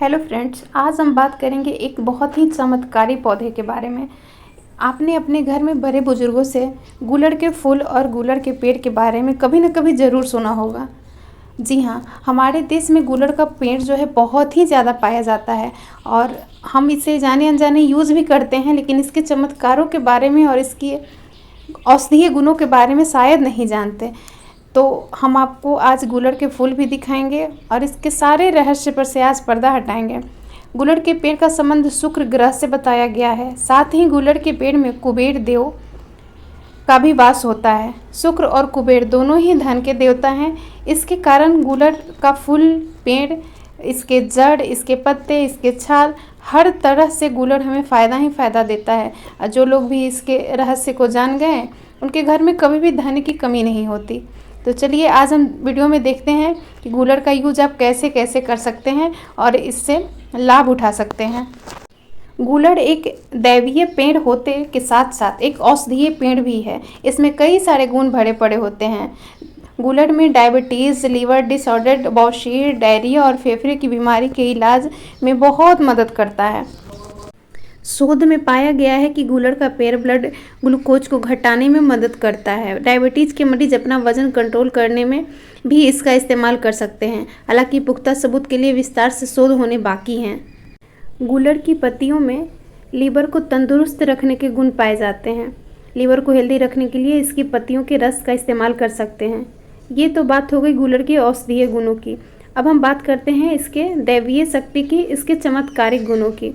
Hello friends, आज हम बात करेंगे एक बहुत ही चमत्कारी पौधे के बारे में। आपने अपने घर में बड़े बुजुर्गों से गुलड़ के फूल और गुलड़ के पेड़ के बारे में कभी न कभी ज़रूर सुना होगा। जी हाँ, हमारे देश में गुलड़ का पेड़ जो है बहुत ही ज़्यादा पाया जाता है और हम इसे जाने अनजाने यूज़ भी करते हैं, लेकिन इसके चमत्कारों के बारे में और इसकी औषधीय गुणों के बारे में शायद नहीं जानते। तो हम आपको आज गुलड़ के फूल भी दिखाएंगे और इसके सारे रहस्य पर से आज पर्दा हटाएंगे। गुलड़ के पेड़ का संबंध शुक्र ग्रह से बताया गया है। साथ ही गुलड़ के पेड़ में कुबेर देव का भी वास होता है। शुक्र और कुबेर दोनों ही धन के देवता हैं। इसके कारण गुलड़ का फूल, पेड़, इसके जड़, इसके पत्ते, इसके छाल, हर तरह से गुलड़ हमें फ़ायदा ही फ़ायदा देता है। और जो लोग भी इसके रहस्य को जान गए, उनके घर में कभी भी धन की कमी नहीं होती। तो चलिए आज हम वीडियो में देखते हैं कि गुलड़ का यूज आप कैसे कैसे कर सकते हैं और इससे लाभ उठा सकते हैं। गुलड़ एक दैवीय पेड़ होते के साथ साथ एक औषधीय पेड़ भी है। इसमें कई सारे गुण भरे पड़े होते हैं। गुलड़ में डायबिटीज़, लीवर डिसऑर्डर, बौछार, डायरिया और फेफड़े की बीमारी के इलाज में बहुत मदद करता है। शोध में पाया गया है कि गुलड़ का पेड़ ब्लड ग्लूकोज को घटाने में मदद करता है। डायबिटीज़ के मरीज अपना वजन कंट्रोल करने में भी इसका इस्तेमाल कर सकते हैं। हालांकि पुख्ता सबूत के लिए विस्तार से शोध होने बाकी हैं। गुलड़ की पत्तियों में लीवर को तंदुरुस्त रखने के गुण पाए जाते हैं। लीवर को हेल्दी रखने के लिए इसकी पत्तियों के रस का इस्तेमाल कर सकते हैं। ये तो बात हो गई गुलड़ के औषधीय गुणों की। अब हम बात करते हैं इसके दैवीय शक्ति की, इसके चमत्कारिक गुणों की।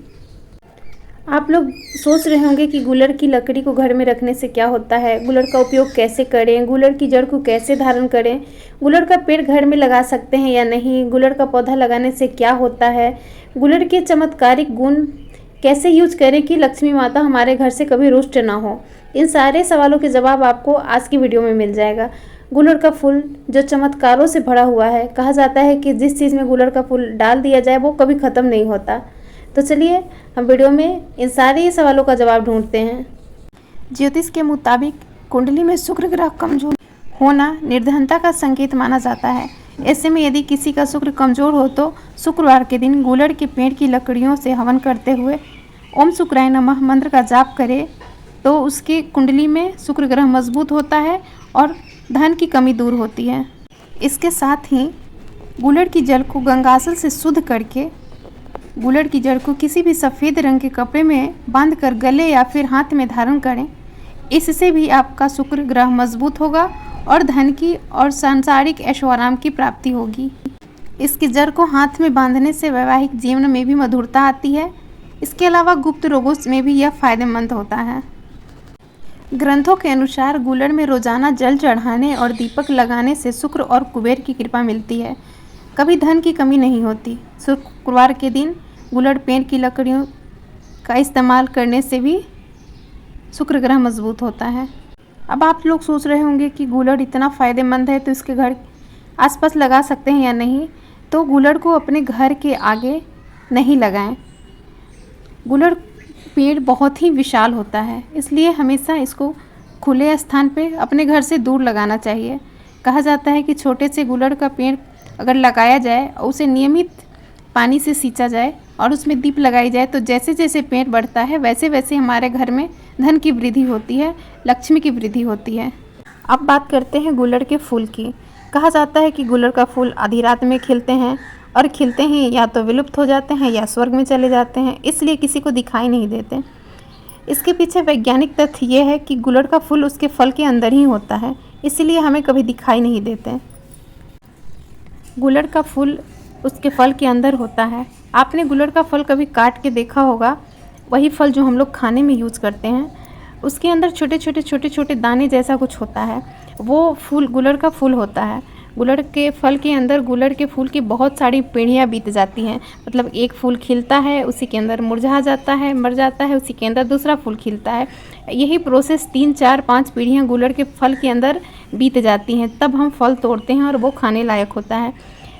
आप लोग सोच रहे होंगे कि गुलड़ की लकड़ी को घर में रखने से क्या होता है, गुलड़ का उपयोग कैसे करें, गुलड़ की जड़ को कैसे धारण करें, गुलड़ का पेड़ घर में लगा सकते हैं या नहीं, गुलड़ का पौधा लगाने से क्या होता है, गुलड़ के चमत्कारिक गुण कैसे यूज करें कि लक्ष्मी माता हमारे घर से कभी रुष्ट ना हो। इन सारे सवालों के जवाब आपको आज की वीडियो में मिल जाएगा। गुलड़ का फूल जो चमत्कारों से भरा हुआ है, कहा जाता है कि जिस चीज़ में गुलड़ का फूल डाल दिया जाए वो कभी ख़त्म नहीं होता। तो चलिए हम वीडियो में इन सारे सवालों का जवाब ढूंढते हैं। ज्योतिष के मुताबिक कुंडली में शुक्र ग्रह कमजोर होना निर्धनता का संकेत माना जाता है। ऐसे में यदि किसी का शुक्र कमजोर हो तो शुक्रवार के दिन गुलड़ के पेड़ की लकड़ियों से हवन करते हुए ओम शुक्राय नमः मंत्र का जाप करे तो उसकी कुंडली में शुक्र ग्रह मजबूत होता है और धन की कमी दूर होती है। इसके साथ ही गुलड़ की जल को गंगाजल से शुद्ध करके गुलड़ की जड़ को किसी भी सफ़ेद रंग के कपड़े में बांधकर गले या फिर हाथ में धारण करें। इससे भी आपका शुक्र ग्रह मजबूत होगा और धन की और सांसारिक ऐशोआराम की प्राप्ति होगी। इसकी जड़ को हाथ में बांधने से वैवाहिक जीवन में भी मधुरता आती है। इसके अलावा गुप्त रोगों में भी यह फायदेमंद होता है। ग्रंथों के अनुसार गुलड़ में रोजाना जल चढ़ाने और दीपक लगाने से शुक्र और कुबेर की कृपा मिलती है। कभी धन की कमी नहीं होती। शुक्रवार के दिन गुलड़ पेड़ की लकड़ियों का इस्तेमाल करने से भी शुक्र ग्रह मजबूत होता है। अब आप लोग सोच रहे होंगे कि गुलड़ इतना फ़ायदेमंद है तो इसके घर आसपास लगा सकते हैं या नहीं। तो गुलड़ को अपने घर के आगे नहीं लगाएं। गुलड़ पेड़ बहुत ही विशाल होता है, इसलिए हमेशा इसको खुले स्थान पे अपने घर से दूर लगाना चाहिए। कहा जाता है कि छोटे से गुलड़ का पेड़ अगर लगाया जाए और उसे नियमित पानी से सींचा जाए और उसमें दीप लगाई जाए तो जैसे जैसे पेड़ बढ़ता है वैसे वैसे हमारे घर में धन की वृद्धि होती है, लक्ष्मी की वृद्धि होती है। अब बात करते हैं गुलड़ के फूल की। कहा जाता है कि गुलड़ का फूल आधी रात में खिलते हैं और खिलते ही या तो विलुप्त हो जाते हैं या स्वर्ग में चले जाते हैं, इसलिए किसी को दिखाई नहीं देते। इसके पीछे वैज्ञानिक तथ्य ये है कि गुलड़ का फूल उसके फल के अंदर ही होता है, इसलिए हमें कभी दिखाई नहीं देते। गुलड़ का फूल उसके फल के अंदर होता है। आपने गुलड़ का फल कभी काट के देखा होगा, वही फल जो हम लोग खाने में यूज़ करते हैं। उसके अंदर छोटे छोटे दाने जैसा कुछ होता है, वो फूल गुलड़ का फूल होता है। गुलड़ के फल के अंदर गुलड़ के फूल की बहुत सारी पीढ़ियाँ बीत जाती हैं। मतलब एक फूल खिलता है, उसी के अंदर मुरझा जाता है, मर जाता है, उसी के अंदर दूसरा फूल खिलता है। यही प्रोसेस 3, 4, 5 पीढ़ियाँ गुलड़ के फल के अंदर बीत जाती हैं, तब हम फल तोड़ते हैं और वो खाने लायक होता है।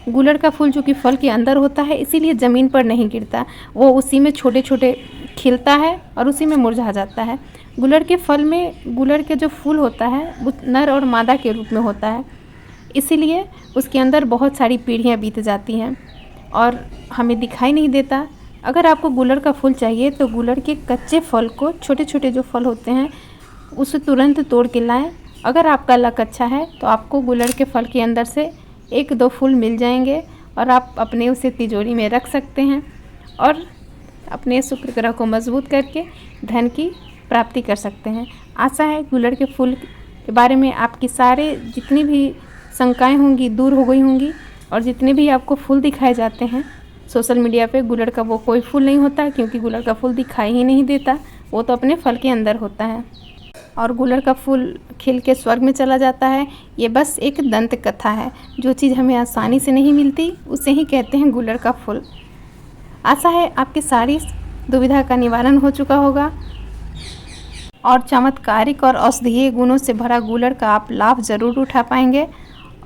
गुलड़ का फूल जो कि फल के अंदर होता है, इसीलिए ज़मीन पर नहीं गिरता, वो उसी में छोटे छोटे खिलता है और उसी में मुरझा जाता है। गुलड़ के फल में गुलड़ के जो फूल होता है वो नर और मादा के रूप में होता है, इसीलिए उसके अंदर बहुत सारी पीढ़ियाँ बीत जाती हैं। और हमें दिखाई नहीं देता। अगर आपको गूलर का फूल चाहिए तो गूलर के कच्चे फल को, छोटे छोटे जो फल होते हैं, उसे तुरंत तोड़ के लाएं। अगर आपका लक अच्छा है तो आपको गूलर के फल के अंदर से 1-2 फूल मिल जाएंगे और आप अपने उसे तिजोरी में रख सकते हैं और अपने शुक्र ग्रह को मजबूत करके धन की प्राप्ति कर सकते हैं। आशा है गूलर के फूल के बारे में आपकी सारे जितनी भी शंकाएं होंगी दूर हो गई होंगी, और जितने भी आपको फूल दिखाए जाते हैं सोशल मीडिया पे, गूलर का वो कोई फूल नहीं होता, क्योंकि गूलर का फूल दिखाई ही नहीं देता, वो तो अपने फल के अंदर होता है। और गूलर का फूल खिल के स्वर्ग में चला जाता है, ये बस एक दंत कथा है। जो चीज़ हमें आसानी से नहीं मिलती उसे ही कहते हैं गूलर का फूल। आशा है आपकी सारी दुविधा का निवारण हो चुका होगा और चमत्कारिक और औषधीय गुणों से भरा गूलर का आप लाभ ज़रूर उठा पाएंगे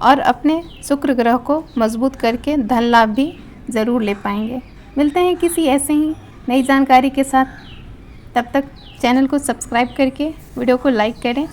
और अपने शुक्र ग्रह को मजबूत करके धन लाभ भी ज़रूर ले पाएंगे। मिलते हैं किसी ऐसे ही नई जानकारी के साथ। तब तक चैनल को सब्सक्राइब करके वीडियो को लाइक करें।